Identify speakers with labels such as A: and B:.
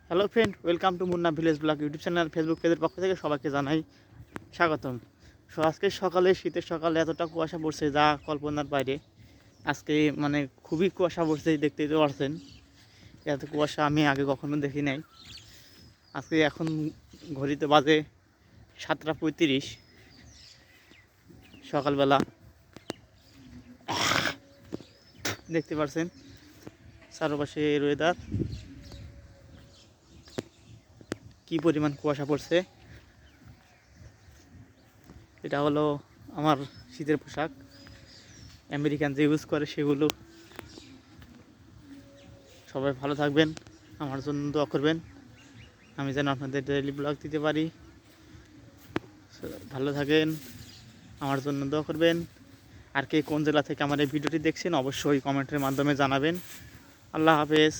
A: Hello friend, welcome to Munna village blog YouTube channel Facebook পেজের পক্ষ থেকে সবাইকে জানাই স্বাগতম। আজকে সকালে শীতের সকালে এতটা কুয়াশা পড়ছে যা কল্পনার বাইরে। আজকে মানে খুবই কুয়াশা পড়ছে, দেখতেই তো পারছেন। এত কুয়াশা আমি আগে কখনো দেখি নাই। আজকে এখন ঘড়িতে বাজে 7:35 সকালবেলা। দেখতে পারছেন চারপাশে ওয়েদার, কী পরিমাণ কুয়াশা পড়ছে। এটা হলো আমার শীতের পোশাক, আমেরিকান যে ইউজ করে সেগুলো। সবাই ভালো থাকবেন, আমার জন্য দোয়া করবেন, আমি যেন আপনাদের ডেইলি ব্লগ দিতে পারি। ভালো থাকেন, আমার জন্য দোয়া করবেন। আর কে কোন জেলা থেকে আমার এই ভিডিওটি দেখছেন অবশ্যই কমেন্টের মাধ্যমে জানাবেন। আল্লাহ হাফেজ।